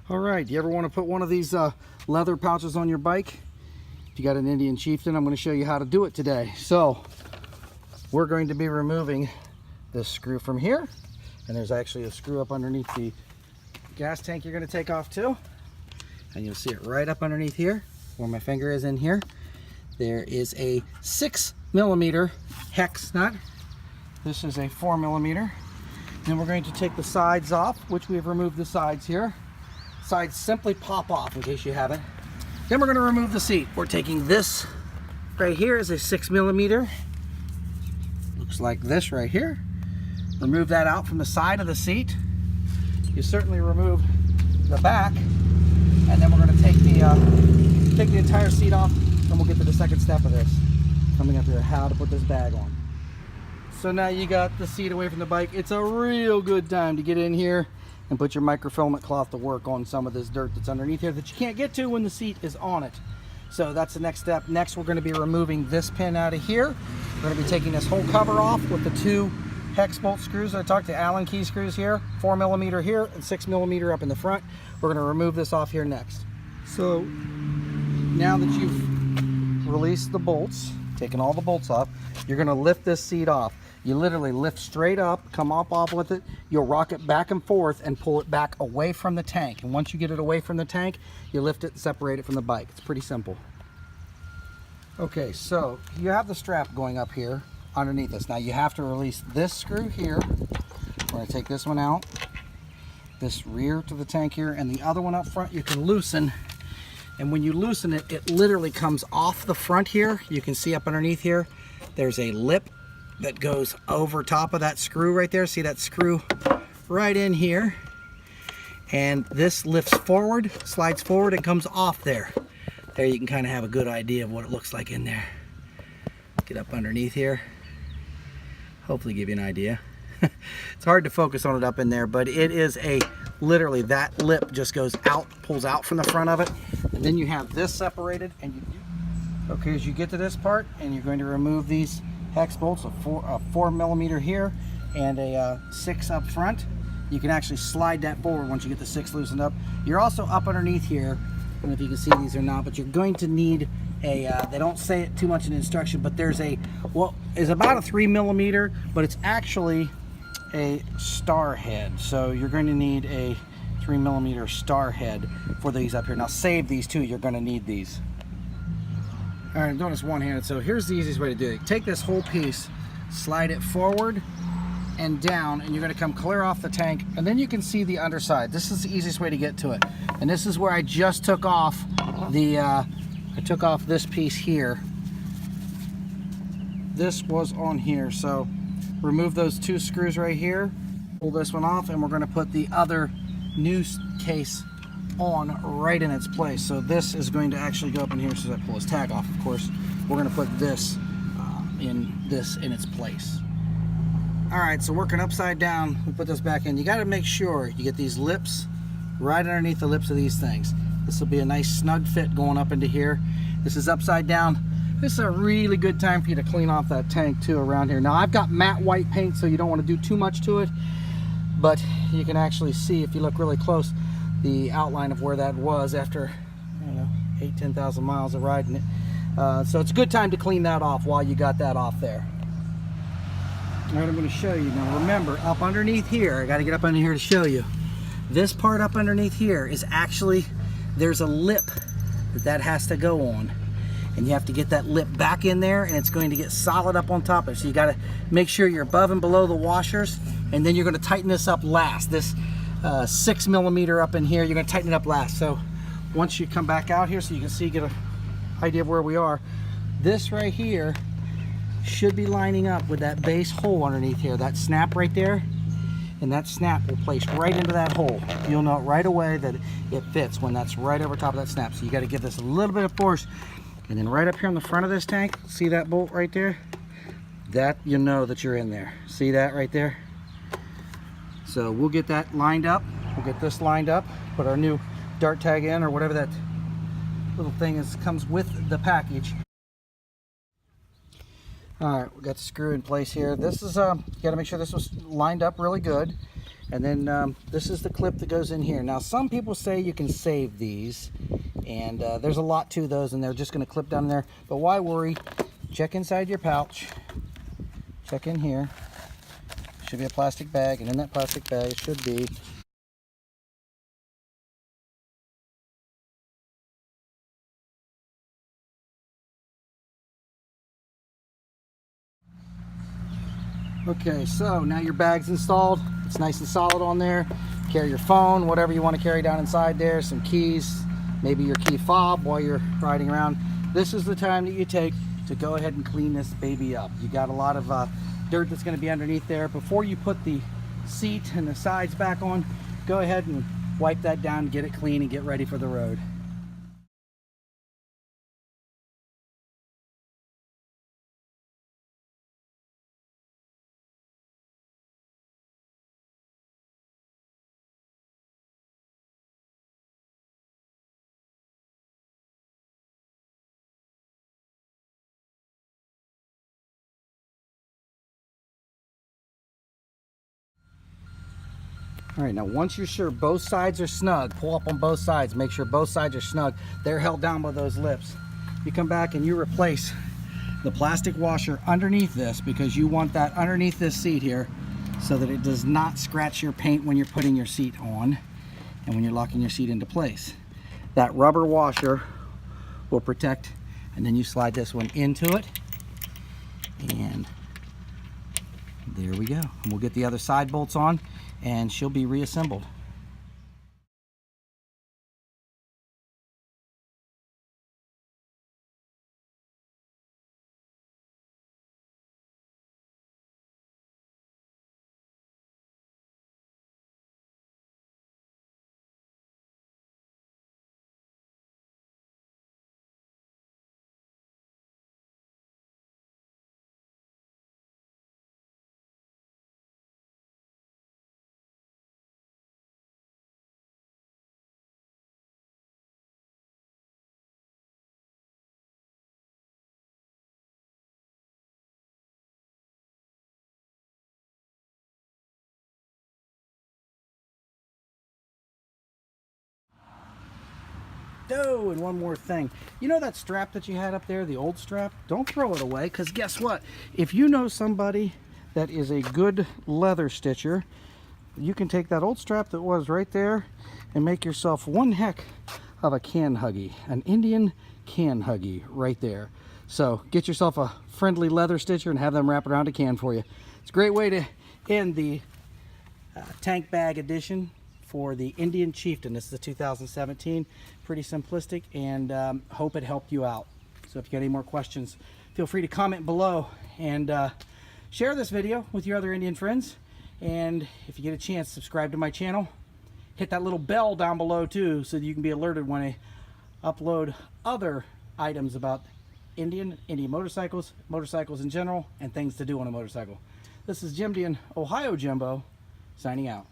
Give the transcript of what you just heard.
All right, do you ever want to put one of these leather pouches on your bike? If you got an Indian Chieftain, I'm going to show you how to do it today. So we're going to be removing this screw from here, and there's actually a screw up underneath the gas tank you're going to take off too, and you'll see it right up underneath here where my finger is in here. There is a 6mm hex nut. This is a 4mm. Then we're going to take the sides off, which we have removed the sides here. Sides simply pop off in case you haven't. Then we're going to remove the seat. We're taking this right here is a 6mm. Looks like this right here. Remove that out from the side of the seat. You certainly remove the back, and then we're going to take the entire seat off, and we'll get to the second step of this. Coming up here, how to put this bag on. So now you got the seat away from the bike. It's a real good time to get in here and put your microfilament cloth to work on some of this dirt that's underneath here that you can't get to when the seat is on it. So that's the next step. Next, we're going to be removing this pin out of here. We're going to be taking this whole cover off with the 2 hex bolt screws I talked to, Allen key screws here, 4mm here and 6mm up in the front. We're going to remove this off here next. So now that you've released the bolts, taken all the bolts off, you're going to lift this seat off. You literally lift straight up, come up off with it, you'll rock it back and forth and pull it back away from the tank. And once you get it away from the tank, you lift it and separate it from the bike. It's pretty simple. Okay, so you have the strap going up here underneath this. Now you have to release this screw here. We're going to take this one out, this rear to the tank here, and the other one up front you can loosen. And when you loosen it, it literally comes off the front here. You can see up underneath here, there's a lip that goes over top of that screw right there. See that screw right in here? And this lifts forward, slides forward, and comes off there. There you can kind of have a good idea of what it looks like in there. Get up underneath here. Hopefully give you an idea. It's hard to focus on it up in there, but it is literally that lip just goes out, pulls out from the front of it. And then you have this separated, and okay, as you get to this part, and you're going to remove these hex bolts, a 4mm here and a 6 up front. You can actually slide that forward once you get the 6 loosened up. You're also up underneath here, I don't know if you can see these or not, but you're going to need a, they don't say it too much in the instruction, but there's a, well, it's about a 3mm, but it's actually a star head. So you're going to need a 3mm star head for these up here. Now save these too, you're going to need these. All right, I'm doing this one-handed, so here's the easiest way to do it. Take this whole piece, slide it forward and down, and you're going to come clear off the tank, and then you can see the underside. This is the easiest way to get to it. And this is where I just took off the, I took off this piece here. This was on here, so remove those 2 screws right here, pull this one off, and we're going to put the other new case on right in its place. So this is going to actually go up in here. So as I pull this tag off, of course, we're going to put this in its place. All right, so working upside down, we put this back in. You got to make sure you get these lips right underneath the lips of these things. This will be a nice snug fit going up into here. This is upside down. This is a really good time for you to clean off that tank too around here. Now I've got matte white paint, so you don't want to do too much to it, but you can actually see if you look really close the outline of where that was after, I don't know, 8,000–10,000 miles of riding it. So it's a good time to clean that off while you got that off there. All right, I'm going to show you. Now remember, up underneath here, I got to get up under here to show you. This part up underneath here is actually, there's a lip that has to go on. And you have to get that lip back in there, and it's going to get solid up on top of it. So you got to make sure you're above and below the washers, and then you're going to tighten this up last. This 6mm up in here, you're going to tighten it up last. So once you come back out here so you can see, get an idea of where we are, this right here should be lining up with that base hole underneath here, that snap right there, and that snap will place right into that hole. You'll know right away that it fits when that's right over top of that snap. So you got to give this a little bit of force, and then right up here on the front of this tank, see that bolt right there? That you know that you're in there. See that right there? So we'll get that lined up. We'll get this lined up, put our new dart tag in, or whatever that little thing is, comes with the package. All right, we got the screw in place here. This is, you gotta make sure this was lined up really good. And then this is the clip that goes in here. Now some people say you can save these, and there's a lot to those, and they're just going to clip down there. But why worry? Check inside your pouch. Check in here. Should be a plastic bag, and in that plastic bag should be okay. So now your bag's installed. It's nice and solid on there. Carry your phone, whatever you want to carry down inside there, some keys, maybe your key fob while you're riding around. This is the time that you take to go ahead and clean this baby up. You got a lot of dirt that's going to be underneath there. Before you put the seat and the sides back on, go ahead and wipe that down, get it clean, and get ready for the road. All right, now once you're sure both sides are snug, pull up on both sides, make sure both sides are snug. They're held down by those lips. You come back and you replace the plastic washer underneath this, because you want that underneath this seat here so that it does not scratch your paint when you're putting your seat on and when you're locking your seat into place. That rubber washer will protect, and then you slide this one into it, and there we go. And we'll get the other side bolts on, and she'll be reassembled. Oh, and one more thing. You know that strap that you had up there, the old strap? Don't throw it away, because guess what? If you know somebody that is a good leather stitcher, you can take that old strap that was right there and make yourself one heck of a can huggy, an Indian can huggy right there. So get yourself a friendly leather stitcher and have them wrap around a can for you. It's a great way to end the tank bag edition for the Indian Chieftain. This is the 2017. Pretty simplistic, and hope it helped you out. So if you got any more questions, feel free to comment below, and share this video with your other Indian friends. And if you get a chance, subscribe to my channel. Hit that little bell down below too, so that you can be alerted when I upload other items about Indian motorcycles, motorcycles in general, and things to do on a motorcycle. This is Jimdian Ohio Jimbo, signing out.